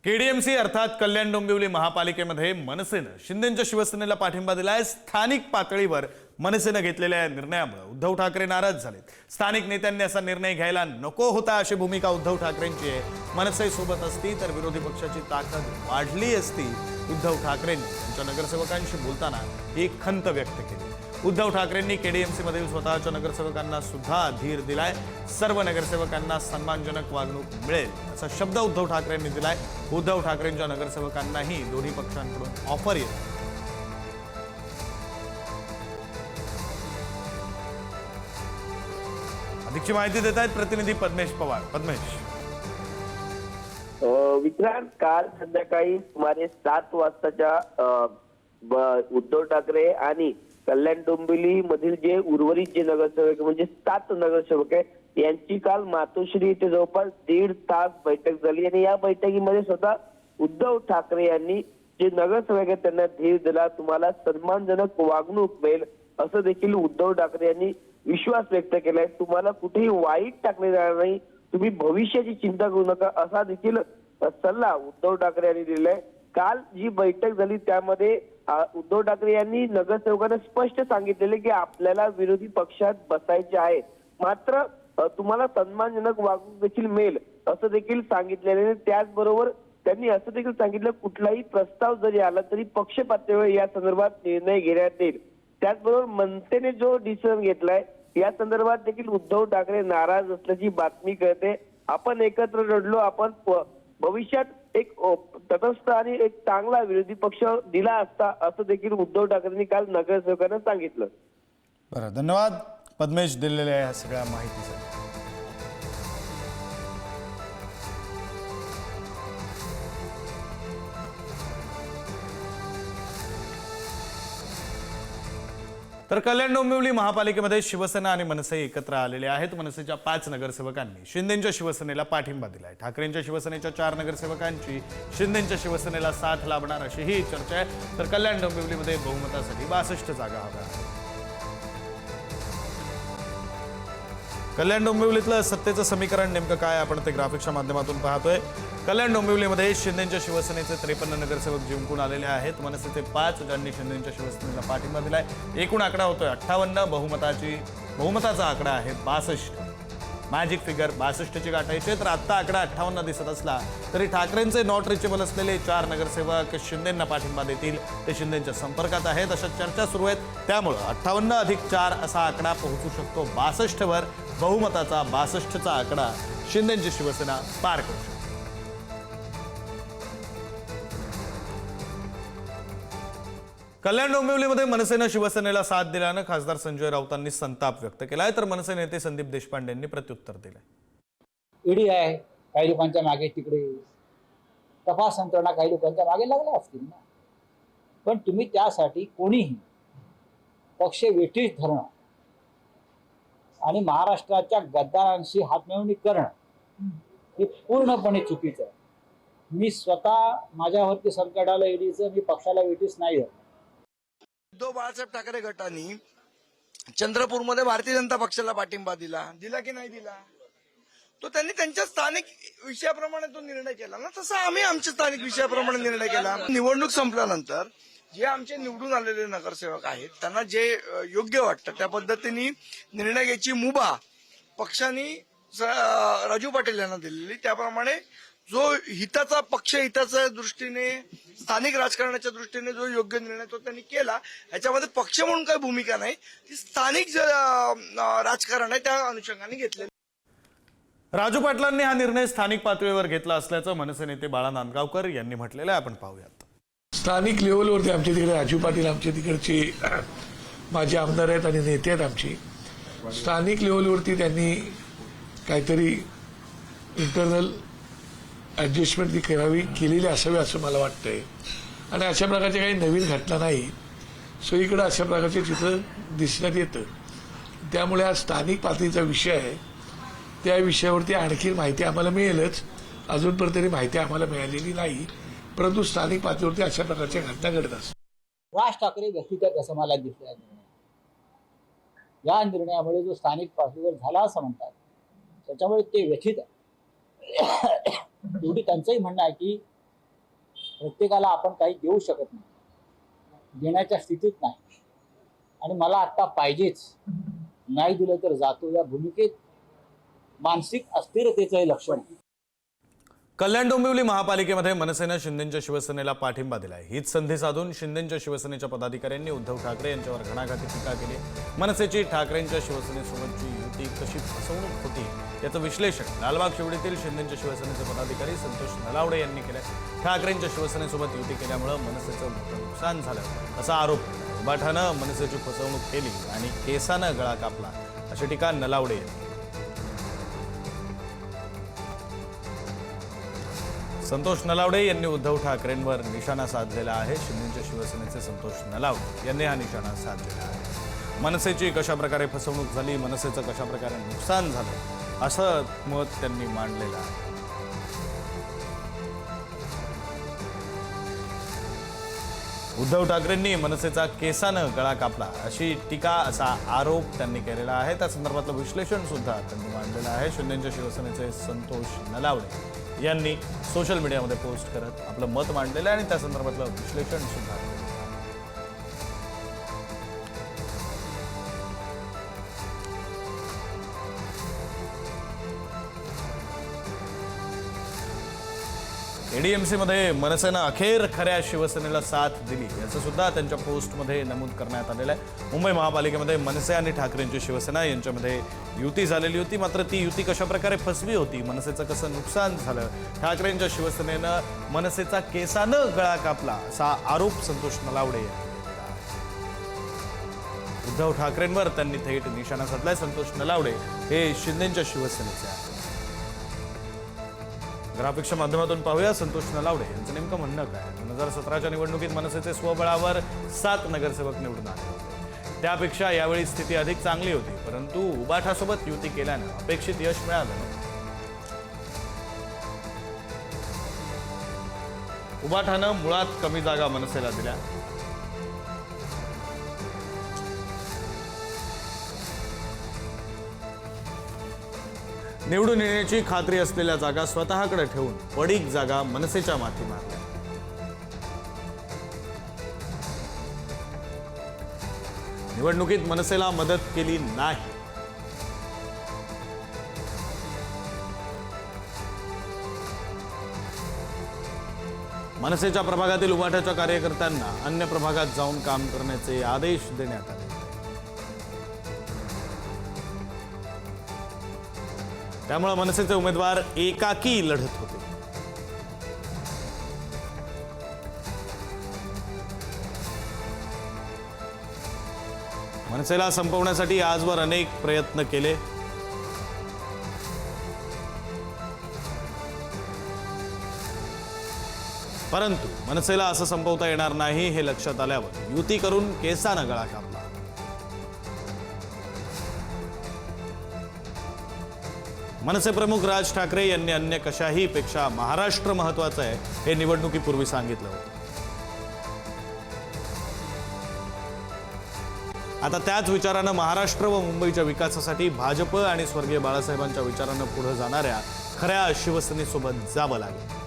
KDMC अर्थात कल्याण डोंबिवली महापालिकेमध्ये मनसेनं शिंदेंच्या शिवसेनेला पाठिंबा दिलाय। स्थानिक पातळीवर मनसेनं घेतलेल्या निर्णयामुळे उद्धव ठाकरे नाराज झालेत। स्थानिक नेत्यांनी असा निर्णय घ्यायला नको होता अशी भूमिका उद्धव ठाकरेंची आहे। मनसे सोबत असती तर विरोधी पक्षाची ताकद वाढली असती। उद्धव ठाकरेंनी त्यांच्या नगरसेवकांशी बोलताना एक खंत व्यक्त केली। उद्धव ठाकरेंनी केडीएमसी मधील स्वतःच्या नगरसेवकांना सुद्धा धीर दिलाय। सर्व नगरसेवकांना सन्मानजनक वागणूक मिळेल असा शब्द उद्धव ठाकरेंनी दिलाय। उद्धव ठाकरेंच्या नगरसेवकांनाही दोन्ही पक्षांकडून ऑफर येत आहे। अधिकची माहिती देत आहेत प्रतिनिधी पद्मेश पवार। पद्मेश, विक्रांत, काल संध्याकाळी सुमारे 7 वाजताच्या उद्धव ठाकरे आणि कल्याण डोंबिवली मधील जे उर्वरित जे नगरसेवक म्हणजे 7 नगरसेवक आहे यांची काल मातोश्री येथे जवळपास 1.5 तास बैठक झाली आणि या बैठकीमध्ये स्वतः उद्धव ठाकरे यांनी जे नगरसेवक आहेत त्यांना धीर दिला। तुम्हाला सन्मानजनक वागणूक मिळेल असं देखील उद्धव ठाकरे यांनी विश्वास व्यक्त केलाय। तुम्हाला कुठेही वाईट टाकले जाणार नाही, तुम्ही भविष्याची चिंता करू नका असा देखील सल्ला उद्धव ठाकरे यांनी दिलाय। काल जी बैठक झाली त्यामध्ये उद्धव ठाकरे यांनी नगरसेवकांना स्पष्ट सांगितलेले की आपल्याला विरोधी पक्षात बसायचे आहे, मात्र तुम्हाला सन्मानजनक वागणूक देखील मिळेल असं देखील सांगितलेले। त्याचबरोबर त्यांनी असं देखील सांगितलं कुठलाही प्रस्ताव जरी आला तरी पक्ष पातळीवर या संदर्भात निर्णय घेण्यात येईल। त्याचबरोबर मनसेने जो डिसिजन घेतलाय या संदर्भात देखील उद्धव ठाकरे नाराज असल्याची बातमी कळते। आपण एकत्र लढलो, आपण भविष्यात एक तटस्थ आणि एक चांगला विरोधी पक्ष दिला असता असं देखील उद्धव ठाकरेंनी काल नगरसेवकांना सांगितलं। बरं, धन्यवाद पद्मेश दिलेल्या या सगळ्या माहितीसाठी। तर कल्याण डोंबिवली महापालिकेमध्ये शिवसेना आणि मनसे एकत्र आलेले आहेत। मनसेच्या 5 नगरसेवकांनी शिंदेंच्या शिवसेनेला पाठिंबा दिलाय। ठाकरेंच्या शिवसेनेच्या 4 नगरसेवकांची शिंदेंच्या शिवसेनेला साथ लाभणार अशीही चर्चा आहे। तर कल्याण डोंबिवलीमध्ये बहुमतासाठी 62 जागा हव्या। कल्याण डोंबिवलीतलं सत्तेचं समीकरण नेमकं काय आपण ते ग्राफिक्सच्या माध्यमातून पाहतोय। कल्याण डोंबिवलीमध्ये शिंदेंच्या शिवसेनेचे 53 नगरसेवक जिंकून आलेले आहेत। मनसेचे 5 ज्यांनी शिंदेंच्या शिवसेनेला पाठिंबा दिलाय। एकूण आकडा होतोय 58। बहुमताचा आकडा आहे 62। मॅजिक फिगर 62ची गाठायची तर आत्ता आकडा 58 दिसत असला तरी ठाकरेंचे नॉट रिचेबल असलेले 4 नगरसेवक शिंदेंना पाठिंबा देतील। ते शिंदेंच्या संपर्कात आहेत अशा चर्चा सुरू आहेत। त्यामुळे 58 अधिक 4 असा आकडा पोहोचू शकतो 62 वर। बहुमताचा 62चा आकडा शिंदेंची शिवसेना पार करू शकते। कल्याण डोंबिवलीमध्ये मनसेनं शिवसेनेला साथ दिल्यानं खासदार संजय राऊतांनी संताप व्यक्त केलाय। तर मनसे नेते संदीप देशपांडेंनी प्रत्युत्तर दिलंय। ईडी आहे, काही लोकांच्या मागे तिकडे तपास यंत्रणा काही लोकांच्या मागे लागल्या असतील ना, पण तुम्ही त्यासाठी कोणीही पक्ष वेठीस धरणं आणि महाराष्ट्राच्या गद्दारांशी हातमिळवणी करणं हे पूर्णपणे चुकीचं आहे। मी स्वतः माझ्यावरती संकट आलं ईडीचं, मी पक्षाला वेठीस नाही धरलं। उद्धव बाळासाहेब ठाकरे गटाने चंद्रपूरमध्ये भारतीय जनता पक्षाला पाठिंबा दिला की नाही दिला? तो त्यांनी त्यांच्या स्थानिक विषयाप्रमाणे तो निर्णय केला ना, तसं आम्ही आमच्या स्थानिक विषयाप्रमाणे निर्णय केला। निवडणूक संपल्यानंतर जे आमचे निवडून आलेले नगरसेवक आहेत त्यांना जे योग्य वाटतं त्या पद्धतीने निर्णय घ्यायची मुभा पक्षाने राजू पाटील यांना दिलेली। त्याप्रमाणे जो हिताचा पक्ष हिताच्या दृष्टीने स्थानिक राजकारणाच्या दृष्टीने जो योग्य निर्णय तो त्यांनी केला। ह्याच्यामध्ये पक्ष म्हणून काही भूमिका नाही, ती स्थानिक राजकारण आहे त्या अनुषंगाने घेतलेलं। राजू पाटलांनी हा निर्णय स्थानिक पातळीवर घेतला असल्याचं मनसे नेते बाळा नांदगावकर यांनी म्हटलेलं आहे। आपण पाहूयात। स्थानिक लेवलवरती आमच्या तिकडे राजू पाटील आमच्या तिकडचे माझे आमदार आहेत आणि नेते आहेत आमचे। स्थानिक लेवलवरती त्यांनी काहीतरी इंटरनल ॲडजस्टमेंट ती केलेली असावी असं मला वाटतंय आणि अशा प्रकारच्या काही नवीन घटना नाही, सगळीकडे अशा प्रकारचे चित्र दिसण्यात येतं। त्यामुळे हा स्थानिक पातळीचा विषय आहे, त्या विषयावरती आणखी माहिती आम्हाला मिळेलच। अजूनपर्यंत तरी माहिती आम्हाला मिळालेली नाही, परंतु स्थानिक पातळीवरती अशा प्रकारच्या घटना घडत असतात। राज ठाकरे व्यक्तिगत असं मला दिसलं या निर्णयामुळे जो स्थानिक पातळीवर झाला असं म्हणतात त्याच्यामुळे ते व्यथित आहे। एवढी त्यांचंही म्हणणं आहे की प्रत्येकाला आपण काही देऊ शकत नाही, देण्याच्या स्थितीत नाही, आणि मला आत्ता पाहिजेच, नाही दिलं तर जातो, या भूमिकेत मानसिक अस्थिरतेचं हे लक्षण आहे. कल्याण डोंबिवली महापालिकेमध्ये मनसेनं शिंदेंच्या शिवसेनेला पाठिंबा दिलाय. हीच संधी साधून शिंदेंच्या शिवसेनेच्या पदाधिकाऱ्यांनी उद्धव ठाकरे यांच्यावर घणाघाती टीका केली. मनसेची ठाकरेंच्या शिवसेनेसोबतची युती कशी फसवणूक होती याचं विश्लेषण लालबाग शिवडीतील शिंदेंच्या शिवसेनेचे पदाधिकारी संतोष नलावडे यांनी केलं. ठाकरेंच्या शिवसेनेसोबत युती केल्यामुळे मनसेचं मोठं नुकसान झालं असा आरोप उबाठानं मनसेची फसवणूक केली आणि केसानं गळा कापला अशी टीका नलावडे यांनी. संतोष नलावडे यांनी उद्धव ठाकरेंवर निशाणा साधलेला आहे. शिंदेच्या शिवसेनेचे संतोष नलावडे यांनी हा निशाणा साधलेला आहे. मनसेची कशा प्रकारे फसवणूक झाली, मनसेचं कशा प्रकारे नुकसान झालं असं मत त्यांनी मांडलेलं आहे. उद्धव ठाकरेंनी मनसेचा केसानं गळा कापला अशी टीका असा आरोप त्यांनी केलेला आहे. त्या संदर्भातलं विश्लेषण सुद्धा त्यांनी मांडलेलं आहे. शिंदेच्या शिवसेनेचे संतोष नलावडे यांनी सोशल मीडियामध्ये पोस्ट करत आपलं मत मांडलेलं आहे आणि त्या संदर्भातलं विश्लेषण सुद्धा केलं. एडीएमसीमध्ये मनसेनं अखेर खऱ्या शिवसेनेला साथ दिली याचं सुद्धा त्यांच्या पोस्टमध्ये नमूद करण्यात आलेलं आहे. मुंबई महापालिकेमध्ये मनसे आणि ठाकरेंची शिवसेना यांच्यामध्ये युती झालेली होती, मात्र ती युती कशा प्रकारे फसवी होती, मनसेचं कसं नुकसान झालं, ठाकरेंच्या शिवसेनेनं मनसेचा केसानं गळा कापला असा आरोप संतोष नलावडे यांनी केला. उद्धव ठाकरेंवर त्यांनी थेट निशाणा साधलाय. संतोष नलावडे हे शिंदेच्या शिवसेनेचे आहेत. ग्राफिक्सच्या माध्यमातून पाहूया संतोष नलावडे यांचं नेमकं म्हणणं काय. 2017च्या निवडणुकीत मनसेचे स्वबळावर 7 नगरसेवक निवडून आले होते. त्यापेक्षा यावेळी स्थिती अधिक चांगली होती, परंतु उबाठासोबत युती केल्यानं अपेक्षित यश मिळालं नाही. उबाठानं मुळात कमी जागा मनसेला दिल्या. निवडून येण्याची खात्री असलेल्या जागा स्वतःकडे ठेवून पडीक जागा मनसेच्या माथी मारल्या. निवडणुकीत मनसेला मदत केली नाही. मनसेच्या प्रभागातील उबाठाच्या कार्यकर्त्यांना अन्य प्रभागात जाऊन काम करण्याचे आदेश देण्यात आले. त्यामुळे मनसेचे उमेदवार एकाकी लढत होते. मनसेला संपवण्यासाठी आजवर अनेक प्रयत्न केले, परंतु मनसेला असं संपवता येणार नाही हे लक्षात आल्यावर युती करून केसानं गळा कापला. मनसे प्रमुख राज ठाकरे यांनी अन्य कशाही पेक्षा महाराष्ट्र महत्वाचं आहे हे निवडणुकीपूर्वी सांगितलं होतं. आता त्याच विचारानं महाराष्ट्र व मुंबईच्या विकासासाठी भाजप आणि स्वर्गीय बाळासाहेबांच्या विचारानं पुढे जाणाऱ्या खऱ्या शिवसेनेसोबत जावं लागेल.